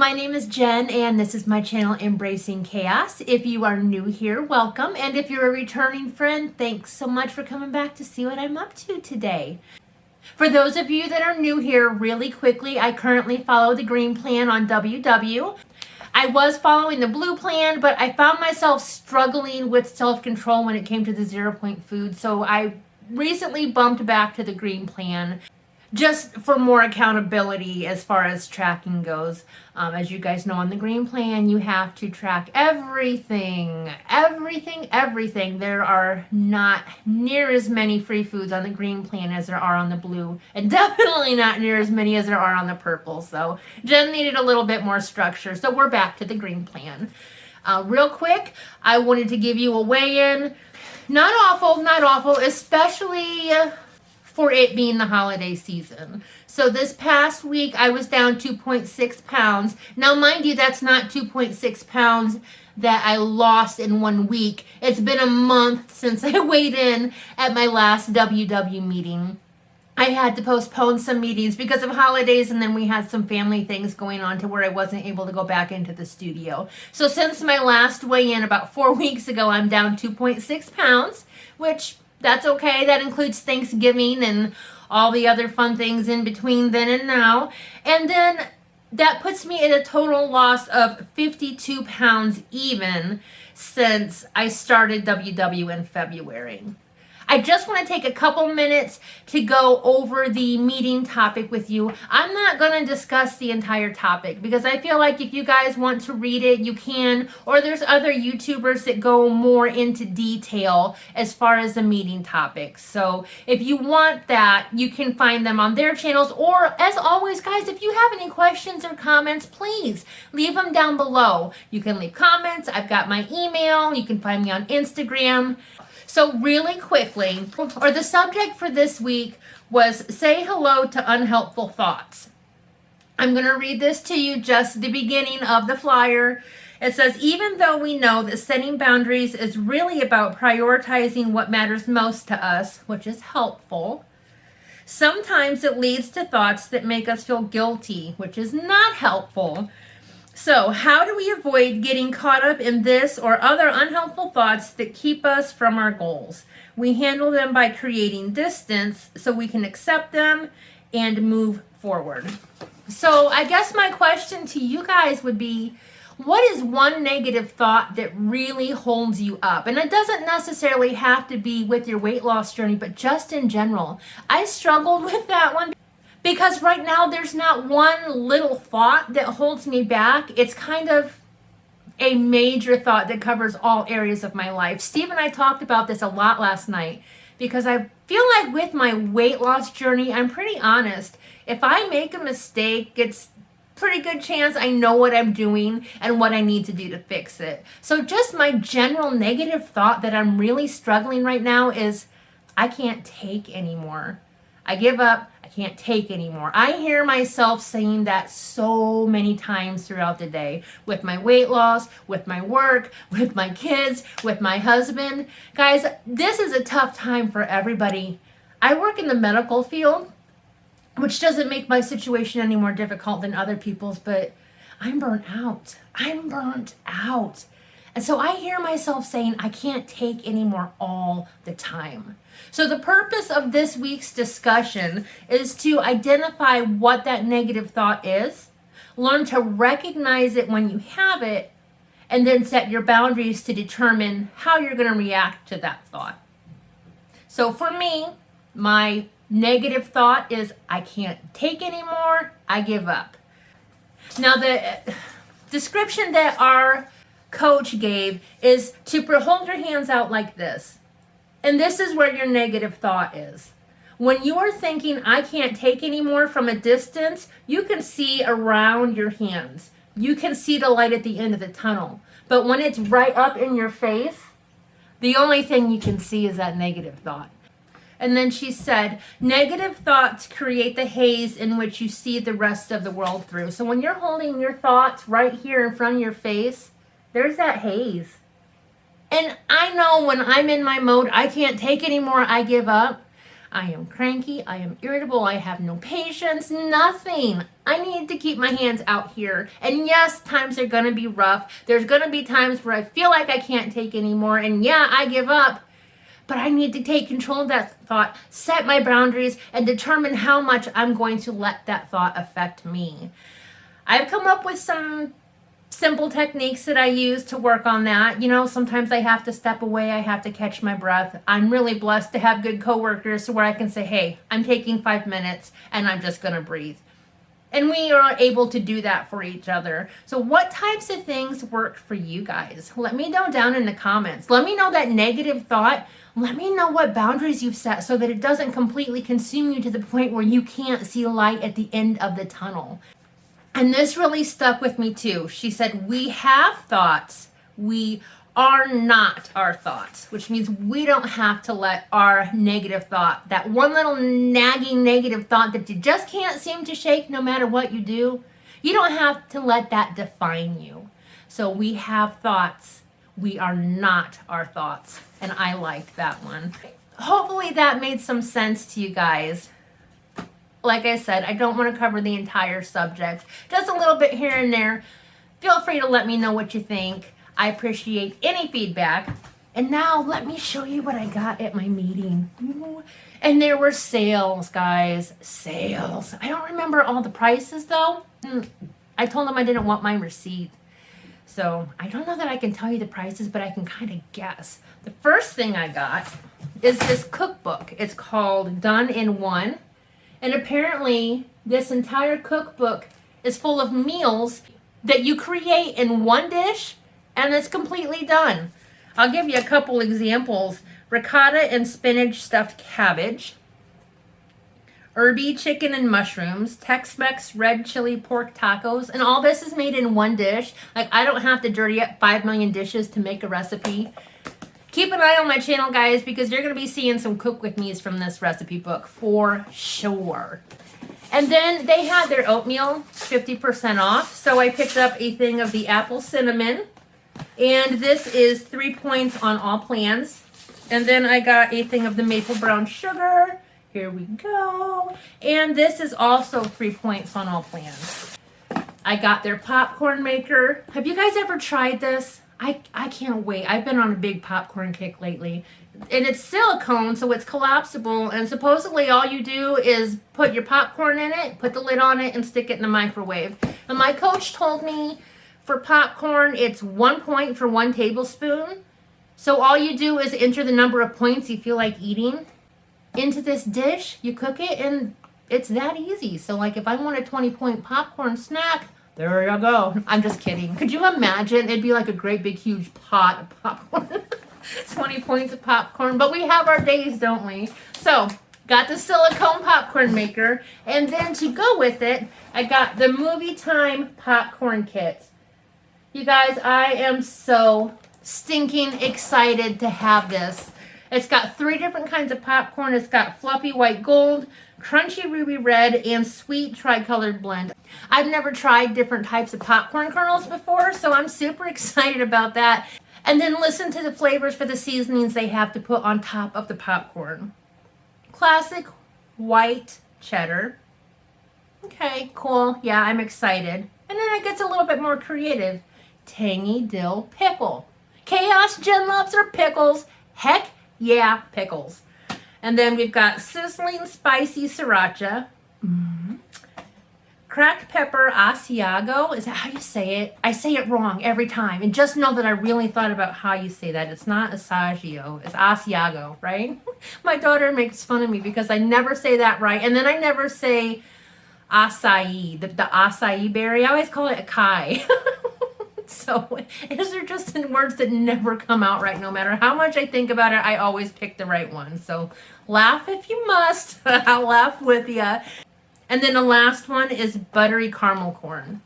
My name is Jen, and this is my channel, Embracing Chaos. If you are new here, welcome. And if you're a returning friend, thanks so much for coming back to see what I'm up to today. For those of you that are new here, really quickly, I currently follow the green plan on WW. I was following the blue plan, but I found myself struggling with self-control when it came to the 0-point food. So I recently bumped back to the green plan just for more accountability as far as tracking goes. As you guys know, on the green plan, you have to track everything. There are not near as many free foods on the green plan as there are on the blue, and definitely not near as many as there are on the purple. So Jen needed a little bit more structure, so we're back to the green plan. Real quick, I wanted to give you a weigh-in. Not awful, especially for it being the holiday season. So this past week, I was down 2.6 pounds. Now, mind you, that's not 2.6 pounds that I lost in 1 week. It's been a month since I weighed in at my last WW meeting. I had to postpone some meetings because of holidays, and then we had some family things going on to where I wasn't able to go back into the studio. So since my last weigh-in about 4 weeks ago, I'm down 2.6 pounds, which that's okay. That includes Thanksgiving and all the other fun things in between then and now. And then that puts me at a total loss of 52 pounds even since I started WW in February. I just want to take a couple minutes to go over the meeting topic with you. I'm not going to discuss the entire topic because I feel like if you guys want to read it, you can, or there's other YouTubers that go more into detail as far as the meeting topics. So if you want that, you can find them on their channels, or as always, guys, if you have any questions or comments, please leave them down below. You can leave comments. I've got my email. You can find me on Instagram. So really quickly, or the subject for this week was say hello to unhelpful thoughts. I'm going to read this to you, just the beginning of the flyer. It says, even though we know that setting boundaries is really about prioritizing what matters most to us, which is helpful, sometimes it leads to thoughts that make us feel guilty, which is not helpful. So how do we avoid getting caught up in this or other unhelpful thoughts that keep us from our goals? We handle them by creating distance so we can accept them and move forward. So I guess my question to you guys would be, what is one negative thought that really holds you up? And it doesn't necessarily have to be with your weight loss journey, but just in general. I struggled with that one, because right now there's not one little thought that holds me back. It's kind of a major thought that covers all areas of my life. Steve and I talked about this a lot last night because I feel like with my weight loss journey, I'm pretty honest. If I make a mistake, it's pretty good chance I know what I'm doing and what I need to do to fix it. So just my general negative thought that I'm really struggling right now is I can't take anymore. I give up. I can't take anymore. I hear myself saying that so many times throughout the day with my weight loss, with my work, with my kids, with my husband. Guys, this is a tough time for everybody. I work in the medical field, which doesn't make my situation any more difficult than other people's, but I'm burnt out. And so I hear myself saying I can't take anymore all the time. So the purpose of this week's discussion is to identify what that negative thought is, learn to recognize it when you have it, and then set your boundaries to determine how you're going to react to that thought. So for me, my negative thought is I can't take anymore, I give up. Now the description that our coach gave is to hold your hands out like this. And this is where your negative thought is. When you are thinking, I can't take anymore from a distance, you can see around your hands. You can see the light at the end of the tunnel. But when it's right up in your face, the only thing you can see is that negative thought. And then she said, negative thoughts create the haze in which you see the rest of the world through. So when you're holding your thoughts right here in front of your face, there's that haze. And I know when I'm in my mode, I can't take anymore, I give up. I am cranky, I am irritable, I have no patience, nothing. I need to keep my hands out here. And yes, times are gonna be rough. There's gonna be times where I feel like I can't take anymore, and yeah, I give up. But I need to take control of that thought, set my boundaries, and determine how much I'm going to let that thought affect me. I've come up with some simple techniques that I use to work on that. You know, sometimes I have to step away, I have to catch my breath. I'm really blessed to have good coworkers where I can say, hey, I'm taking 5 minutes and I'm just gonna breathe. And we are able to do that for each other. So what types of things work for you guys? Let me know down in the comments. Let me know that negative thought. Let me know what boundaries you've set so that it doesn't completely consume you to the point where you can't see light at the end of the tunnel. And this really stuck with me too. She said, we have thoughts. We are not our thoughts, which means we don't have to let our negative thought, that one little nagging negative thought that you just can't seem to shake no matter what you do, you don't have to let that define you. So we have thoughts. We are not our thoughts. And I liked that one. Hopefully that made some sense to you guys. Like I said, I don't want to cover the entire subject. Just a little bit here and there. Feel free to let me know what you think. I appreciate any feedback. And now let me show you what I got at my meeting. And there were sales, guys. Sales. I don't remember all the prices though. I told them I didn't want my receipt. So I don't know that I can tell you the prices, but I can kind of guess. The first thing I got is this cookbook. It's called Done in One. And apparently this entire cookbook is full of meals that you create in one dish and it's completely done. I'll give you a couple examples. Ricotta and spinach stuffed cabbage, herby chicken and mushrooms, Tex-Mex red chili pork tacos, and all this is made in one dish. Like, I don't have to dirty up 5 million dishes to make a recipe. Keep an eye on my channel, guys, because you're going to be seeing some cook with me's from this recipe book for sure. And then they had their oatmeal 50% off. So I picked up a thing of the apple cinnamon. And this is 3 points on all plans. And then I got a thing of the maple brown sugar. Here we go. And this is also 3 points on all plans. I got their popcorn maker. Have you guys ever tried this? I can't wait. I've been on a big popcorn kick lately. And it's silicone, so it's collapsible. And supposedly all you do is put your popcorn in it, put the lid on it, and stick it in the microwave. And my coach told me for popcorn, it's 1 point for 1 tablespoon. So all you do is enter the number of points you feel like eating into this dish. You cook it, and it's that easy. So like if I want a 20-point popcorn snack, there you go. I'm just kidding. Could you imagine? It'd be like a great big huge pot of popcorn. 20 points of popcorn. But we have our days, don't we? So, got the silicone popcorn maker. And then to go with it, I got the Movie Time popcorn kit. You guys, I am so stinking excited to have this. It's got 3 different kinds of popcorn. It's got fluffy white gold, crunchy ruby red, and sweet tricolored blend. I've never tried different types of popcorn kernels before, so I'm super excited about that. And then listen to the flavors for the seasonings they have to put on top of the popcorn. Classic white cheddar. Okay, cool. Yeah, I'm excited. And then it gets a little bit more creative. Tangy dill pickle. Chaos, Jen loves her pickles. Heck yeah, pickles. And then we've got sizzling spicy sriracha. Cracked pepper Asiago. Is that how you say it? I say it wrong every time. And just know that I really thought about how you say that. It's not Asagio. It's Asiago, right? My daughter makes fun of me because I never say that right. And then I never say acai, the acai berry. I always call it acai. So these are just words that never come out right. No matter how much I think about it, I always pick the right one. So laugh if you must. I'll laugh with you. And then the last one is buttery caramel corn.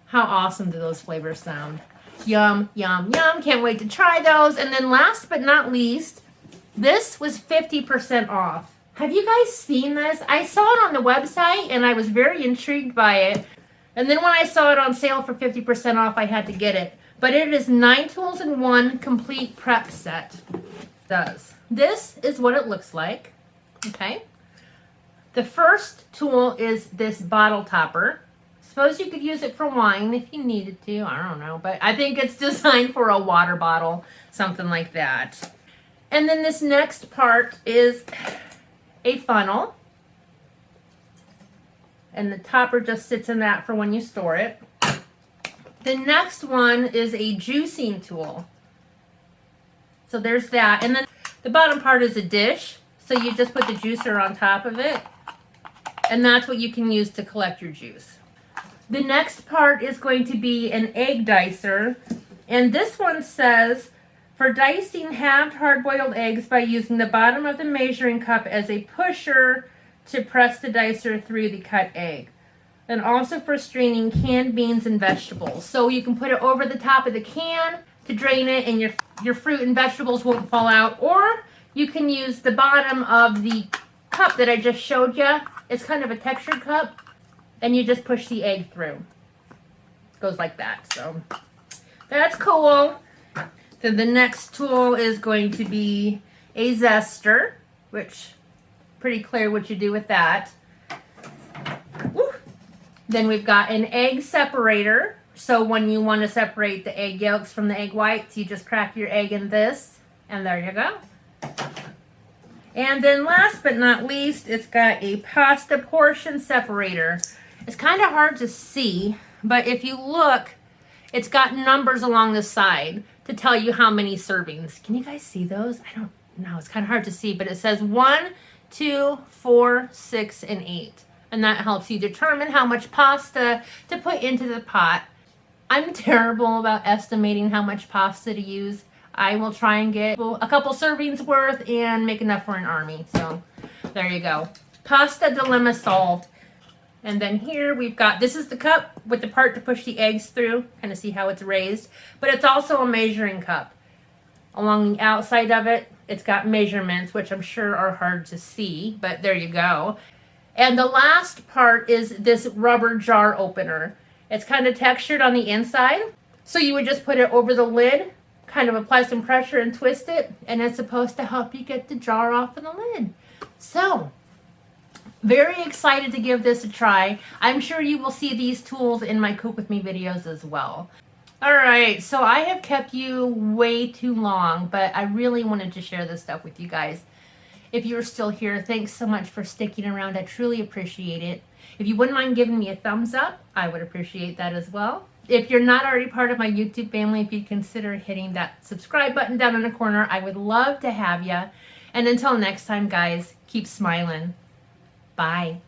How awesome do those flavors sound? Yum, yum, yum. Can't wait to try those. And then last but not least, this was 50% off. Have you guys seen this? I saw it on the website and I was very intrigued by it. And then when I saw it on sale for 50% off, I had to get it. But it is 9 tools in 1 complete prep set. It does. This is what it looks like. Okay. The first tool is this bottle topper. Suppose you could use it for wine if you needed to. I don't know, but I think it's designed for a water bottle, something like that. And then this next part is a funnel. And the topper just sits in that for when you store it. The next one is a juicing tool. So there's that. And then the bottom part is a dish. So you just put the juicer on top of it. And that's what you can use to collect your juice. The next part is going to be an egg dicer. And this one says, for dicing halved hard-boiled eggs by using the bottom of the measuring cup as a pusher to press the dicer through the cut egg. And also for straining canned beans and vegetables. So you can put it over the top of the can to drain it and your fruit and vegetables won't fall out. Or you can use the bottom of the cup that I just showed you. It's kind of a textured cup. And you just push the egg through. It goes like that. So that's cool. Then the next tool is going to be a zester, which pretty clear what you do with that. Woo. Then we've got an egg separator. So when you want to separate the egg yolks from the egg whites, you just crack your egg in this, and there you go. And then last but not least, it's got a pasta portion separator. It's kind of hard to see, but if you look, it's got numbers along the side to tell you how many servings. Can you guys see those? I don't know. It's kind of hard to see, but it says 1, 2, 4, 6, and 8. And that helps you determine how much pasta to put into the pot. I'm terrible about estimating how much pasta to use. I will try and get a couple servings worth and make enough for an army. So there you go. Pasta dilemma solved. And then here we've got, this is the cup with the part to push the eggs through. Kind of see how it's raised. But it's also a measuring cup. Along the outside of it, it's got measurements, which I'm sure are hard to see. But there you go. And the last part is this rubber jar opener. It's kind of textured on the inside. So you would just put it over the lid, kind of apply some pressure and twist it. And it's supposed to help you get the jar off of the lid. So, very excited to give this a try. I'm sure you will see these tools in my Cook With Me videos as well. Alright, so I have kept you way too long, but I really wanted to share this stuff with you guys. If you're still here, thanks so much for sticking around. I truly appreciate it. If you wouldn't mind giving me a thumbs up, I would appreciate that as well. If you're not already part of my YouTube family, if you'd consider hitting that subscribe button down in the corner, I would love to have you. And until next time, guys, keep smiling. Bye.